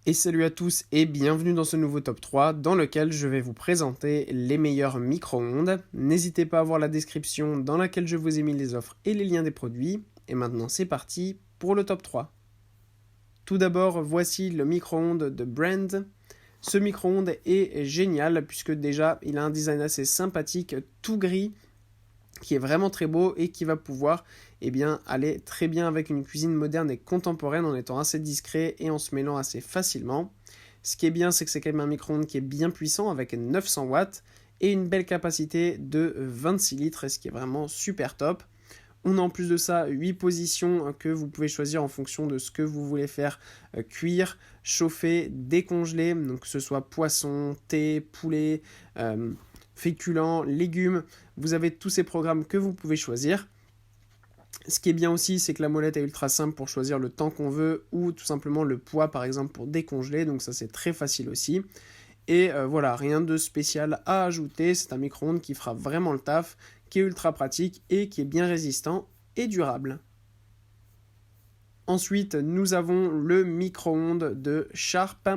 Et salut à tous et bienvenue dans ce nouveau top 3 dans lequel je vais vous présenter les meilleurs micro-ondes. N'hésitez pas à voir la description dans laquelle je vous ai mis les offres et les liens des produits. Et maintenant c'est parti pour le top 3. Tout d'abord, voici le micro-ondes de Brand. Ce micro-ondes est génial puisque déjà il a un design assez sympathique, tout gris, qui est vraiment très beau et qui va pouvoir aller très bien avec une cuisine moderne et contemporaine en étant assez discret et en se mêlant assez facilement. Ce qui est bien, c'est que c'est quand même un micro-ondes qui est bien puissant avec 900 watts et une belle capacité de 26 litres, ce qui est vraiment super top. On a en plus de ça 8 positions que vous pouvez choisir en fonction de ce que vous voulez faire cuire, chauffer, décongeler, donc que ce soit poisson, thé, poulet, féculents, légumes. Vous avez tous ces programmes que vous pouvez choisir. Ce qui est bien aussi, c'est que la molette est ultra simple pour choisir le temps qu'on veut ou tout simplement le poids par exemple pour décongeler, donc ça c'est très facile aussi. Et voilà, rien de spécial à ajouter, c'est un micro-ondes qui fera vraiment le taf, qui est ultra pratique et qui est bien résistant et durable. Ensuite, nous avons le micro-ondes de Sharp.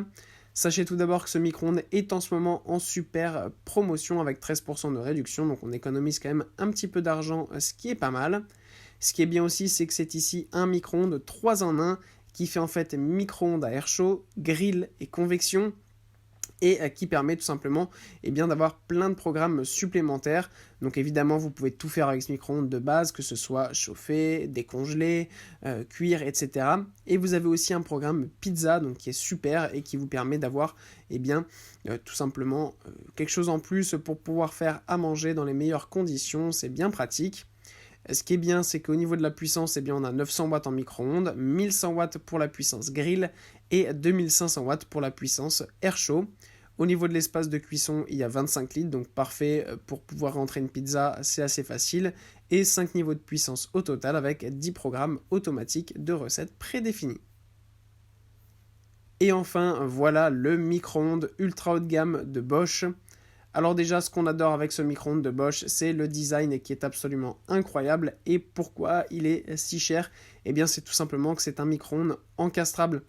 Sachez tout d'abord que ce micro-ondes est en ce moment en super promotion avec 13% de réduction, donc on économise quand même un petit peu d'argent, ce qui est pas mal. Ce qui est bien aussi, c'est que c'est ici un micro-ondes 3 en 1 qui fait en fait micro-ondes à air chaud, grill et convection, et qui permet tout simplement d'avoir plein de programmes supplémentaires. Donc évidemment, vous pouvez tout faire avec ce micro-ondes de base, que ce soit chauffer, décongeler, cuire, etc. Et vous avez aussi un programme pizza, donc qui est super et qui vous permet d'avoir tout simplement quelque chose en plus pour pouvoir faire à manger dans les meilleures conditions. C'est bien pratique. Ce qui est bien, c'est qu'au niveau de la puissance, on a 900 watts en micro-ondes, 1100 watts pour la puissance grill et 2500 watts pour la puissance air chaud. Au niveau de l'espace de cuisson, il y a 25 litres, donc parfait pour pouvoir rentrer une pizza, c'est assez facile. Et 5 niveaux de puissance au total avec 10 programmes automatiques de recettes prédéfinis. Et enfin, voilà le micro-ondes ultra haut de gamme de Bosch. Alors déjà, ce qu'on adore avec ce micro-ondes de Bosch, c'est le design qui est absolument incroyable. Et pourquoi il est si cher ? Eh bien, c'est tout simplement que c'est un micro-ondes encastrable.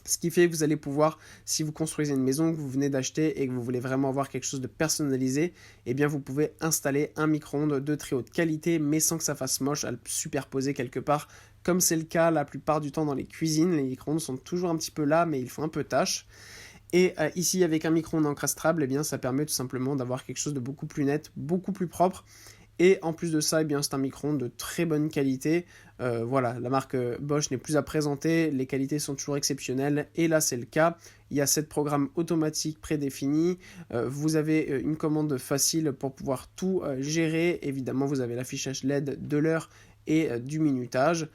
Ce qui fait que vous allez pouvoir, si vous construisez une maison que vous venez d'acheter et que vous voulez vraiment avoir quelque chose de personnalisé, eh bien vous pouvez installer un micro-ondes de très haute qualité, mais sans que ça fasse moche à le superposer quelque part, comme c'est le cas la plupart du temps dans les cuisines. Les micro-ondes sont toujours un petit peu là, mais ils font un peu tâche. Et ici, avec un micro-ondes encastrable, ça permet tout simplement d'avoir quelque chose de beaucoup plus net, beaucoup plus propre. Et en plus de ça, c'est un micro-ondes de très bonne qualité. Voilà, la marque Bosch n'est plus à présenter, les qualités sont toujours exceptionnelles, et là c'est le cas. Il y a 7 programmes automatiques prédéfinis, vous avez une commande facile pour pouvoir tout gérer. Évidemment, vous avez l'affichage LED de l'heure et du minutage.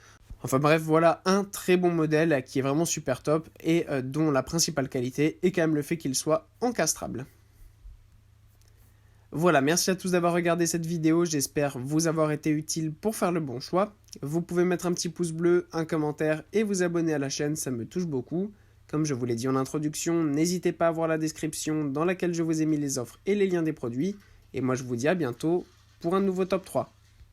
Enfin bref, voilà un très bon modèle qui est vraiment super top et dont la principale qualité est quand même le fait qu'il soit encastrable. Voilà, merci à tous d'avoir regardé cette vidéo, j'espère vous avoir été utile pour faire le bon choix. Vous pouvez mettre un petit pouce bleu, un commentaire et vous abonner à la chaîne, ça me touche beaucoup. Comme je vous l'ai dit en introduction, n'hésitez pas à voir la description dans laquelle je vous ai mis les offres et les liens des produits. Et moi je vous dis à bientôt pour un nouveau top 3.